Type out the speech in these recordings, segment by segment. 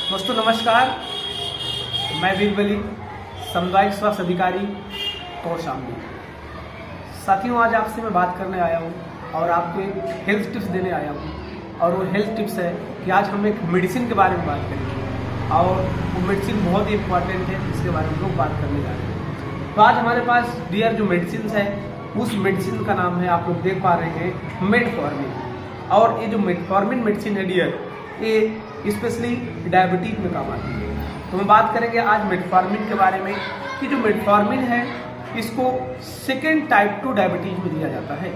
दोस्तों नमस्कार, मैं बीरबली सामुदायिक स्वास्थ्य अधिकारी कौशाम्बी। साथियों, आज आपसे मैं बात करने आया हूँ और आपको एक हेल्थ टिप्स देने आया हूँ। और वो हेल्थ टिप्स है कि आज हम एक मेडिसिन के बारे में बात करेंगे और वो मेडिसिन बहुत ही इम्पॉर्टेंट है, इसके बारे में हम लोग बात करने जा रहे हैं। तो आज हमारे पास डियर जो मेडिसिन है, उस मेडिसिन का नाम है, आप लोग देख पा रहे हैं, मेटफॉर्मिन। और ये जो मेटफॉर्मिन मेडिसिन है डियर, ये स्पेशली डायबिटीज में काम आती है। तो हम बात करेंगे आज मेटफॉर्मिन के बारे में कि जो मेटफॉर्मिन है इसको सेकेंड टाइप 2 डायबिटीज में दिया जाता है।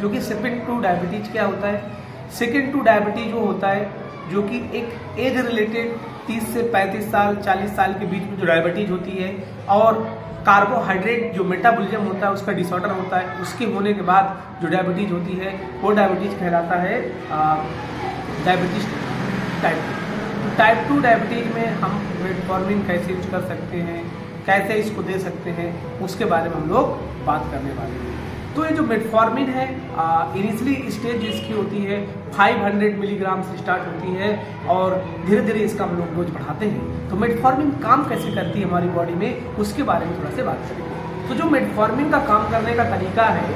जो कि सेकेंड 2 डायबिटीज क्या होता है? सेकेंड 2 डायबिटीज वो होता है जो कि एक एज रिलेटेड 30 से 35 साल 40 साल के बीच में जो डायबिटीज होती है और कार्बोहाइड्रेट जो मेटाबॉलिज्म होता है उसका डिसऑर्डर होता है, उसके होने के बाद जो डायबिटीज होती है वो डायबिटीज कहलाता है डायबिटीज टाइप 2 डायबिटीज में हम मेटफॉर्मिन कैसे यूज कर सकते हैं, कैसे इसको दे सकते हैं, उसके बारे में हम लोग बात करने वाले हैं। तो ये जो मेटफॉर्मिन है इनिशियली स्टेज इसकी होती है 500 मिलीग्राम से स्टार्ट होती है और धीरे धीरे इसका हम लोग डोज बढ़ाते हैं। तो मेटफॉर्मिन काम कैसे करती है हमारी बॉडी में, उसके बारे में थोड़ा सा बात करेंगे। तो जो मेटफॉर्मिन का काम करने का तरीका है,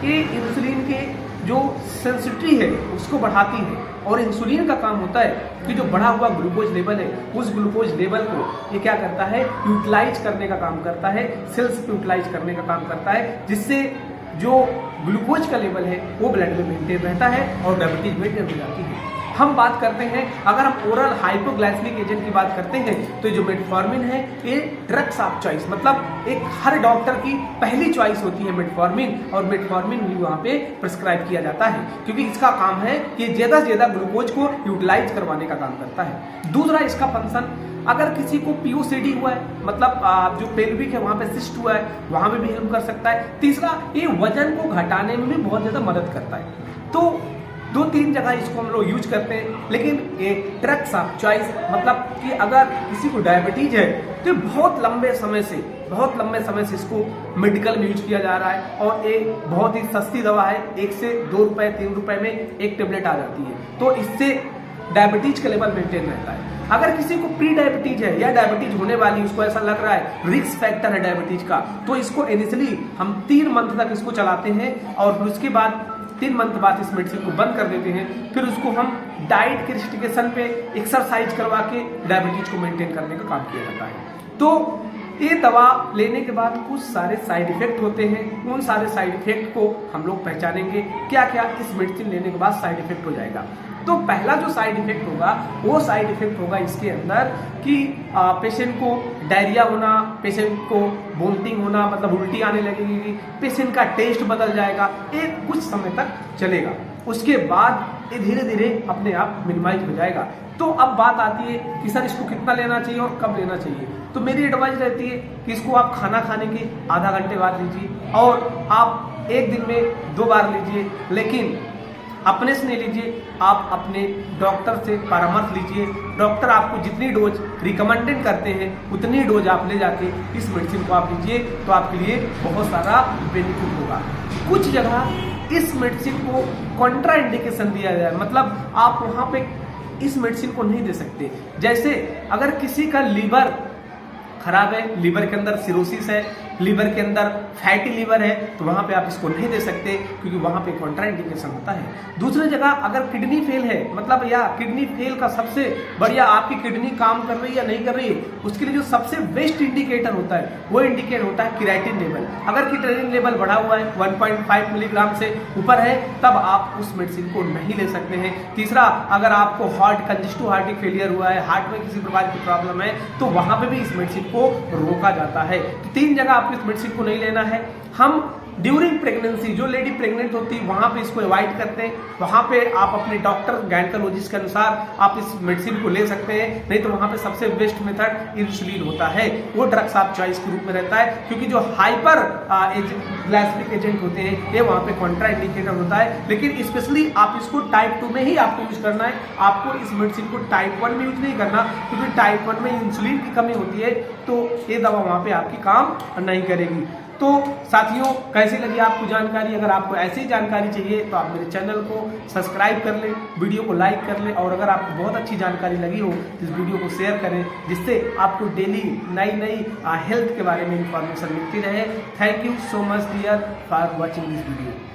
ये इंसुलिन के जो सेंसिटिविटी है उसको बढ़ाती है। और इंसुलिन का काम होता है कि जो बढ़ा हुआ ग्लूकोज लेवल है, उस ग्लूकोज लेवल को ये क्या करता है, यूटिलाइज करने का काम करता है, सेल्स को यूटिलाइज करने का काम करता है, जिससे जो ग्लूकोज का लेवल है वो ब्लड में मेंटेन रहता है और डायबिटीज मेंटेन हो जाती है। हम बात करते हैं, अगर हम ओरल हाइपोग्लाइसेमिक एजेंट की बात करते हैं, तो जो मेटफॉर्मिन है ये ड्रग्स ऑफ चॉइस, मतलब एक हर डॉक्टर की पहली चॉइस होती है मेटफॉर्मिन, और मेटफॉर्मिन भी वहाँ पे प्रिस्क्राइब किया जाता है क्योंकि इसका काम है कि ज्यादा से ज्यादा ग्लूकोज को यूटिलाइज करवाने का काम करता है। दूसरा इसका फंक्शन, अगर किसी को पीओसीडी हुआ है, मतलब जो पेल्विक है वहां पे सिस्ट हुआ है, वहां में भी हेल्प कर सकता है। तीसरा, ये वजन को घटाने में भी बहुत ज्यादा मदद करता है। तो 2-3 जगह इसको हम लोग यूज करते हैं, लेकिन ये ड्रग्स ऑफ चॉइस, मतलब कि अगर किसी को डायबिटीज है तो बहुत लंबे समय से इसको मेडिकल में यूज किया जा रहा है और एक बहुत ही सस्ती दवा है, 1 से 2 रुपए 3 रुपए में एक टेबलेट आ जाती है। तो इससे डायबिटीज का लेवल मेंटेन रहता है। अगर किसी को प्री डायबिटीज है या डायबिटीज होने वाली, उसको ऐसा लग रहा है रिस्क फैक्टर है डायबिटीज का, तो इसको इनिशियली हम 3 मंथ तक इसको चलाते हैं और फिर उसके बाद 3 मंथ बाद इस मेडिसिन को बंद कर देते हैं। फिर उसको हम डाइट के रिस्ट्रिक्शन पे एक्सरसाइज करवा के डायबिटीज को मेंटेन करने का काम किया जाता है। तो ये दवा लेने के बाद कुछ सारे साइड इफेक्ट होते हैं, उन सारे साइड इफेक्ट को हम लोग पहचानेंगे, क्या क्या इस मेडिसिन लेने के बाद साइड इफेक्ट हो जाएगा। तो पहला जो साइड इफेक्ट होगा वो साइड इफेक्ट होगा इसके अंदर कि पेशेंट को डायरिया होना, पेशेंट को वोमिटिंग होना, मतलब उल्टी आने लगेगी, पेशेंट का टेस्ट बदल जाएगा, ये कुछ समय तक चलेगा। उसके बाद ये धीरे धीरे अपने आप मिनिमाइज हो जाएगा। तो अब बात आती है कि सर इसको कितना लेना चाहिए और कब लेना चाहिए। तो मेरी एडवाइस रहती है कि इसको आप खाना खाने के आधा घंटे बाद लीजिए और आप एक दिन में 2 बार लीजिए, लेकिन अपने से नहीं लीजिए, आप अपने डॉक्टर से परामर्श लीजिए। डॉक्टर आपको जितनी डोज रिकमेंडेड करते हैं उतनी डोज आप ले जाके इस मेडिसिन को आप लीजिए, तो आपके लिए बहुत सारा बेनिफिट होगा। कुछ जगह इस मेडिसिन को कॉन्ट्रा इंडिकेशन दिया जाए, मतलब आप वहाँ पे इस मेडिसिन को नहीं दे सकते। जैसे अगर किसी का लीवर खराब है, लीवर के अंदर सिरोसिस है, लीवर के अंदर फैटी लीवर है, तो वहां पे आप इसको नहीं दे सकते क्योंकि वहां पे कॉन्ट्राइंडिकेशन होता है। दूसरी जगह अगर किडनी फेल है, मतलब या किडनी फेल का सबसे बढ़िया, आपकी किडनी काम कर रही है या नहीं कर रही है, उसके लिए जो सबसे बेस्ट इंडिकेटर होता है वो इंडिकेटर होता है क्रिएटिन लेवल। अगर क्रिएटिन लेवल बढ़ा हुआ है 1.5 मिलीग्राम से ऊपर है, तब आप उस मेडिसिन को नहीं ले सकते हैं। तीसरा, अगर आपको कंजेस्टिव हार्ट फेलियर हुआ है, हार्ट में किसी प्रकार की प्रॉब्लम है, तो वहां पे भी इस मेडिसिन को रोका जाता है। तो 3 जगह आपको इस मेडिसिन को नहीं लेना है। हम ड्यूरिंग प्रेगनेंसी, जो लेडी प्रेग्नेंट होती है वहां पे इसको अवॉइड करते हैं, वहां पे आप अपने डॉक्टर गायनेकोलॉजिस्ट के अनुसार आप इस मेडिसिन को ले सकते हैं। नहीं तो वहां पे सबसे बेस्ट मेथड इंसुलिन होता है, वो ड्रग्स ऑफ चॉइस के रूप में रहता है, क्योंकि जो हाइपर ग्लाइसेमिक एजेंट होते हैं ये वहां पे कॉन्ट्रा इंडिकेटर होता है। लेकिन स्पेशली आप इसको टाइप 2 में ही आपको यूज करना है, आपको इस मेडिसिन को टाइप 1 में यूज नहीं करना, क्योंकि टाइप 1 में इंसुलिन की कमी होती है, तो ये दवा वहां पे आपकी काम नहीं करेगी। तो साथियों, कैसी लगी आपको जानकारी? अगर आपको ऐसी जानकारी चाहिए तो आप मेरे चैनल को सब्सक्राइब कर लें, वीडियो को लाइक कर लें, और अगर आपको बहुत अच्छी जानकारी लगी हो तो इस वीडियो को शेयर करें, जिससे आपको डेली नई नई हेल्थ के बारे में इंफॉर्मेशन मिलती रहे। Thank you so much dear for watching this video.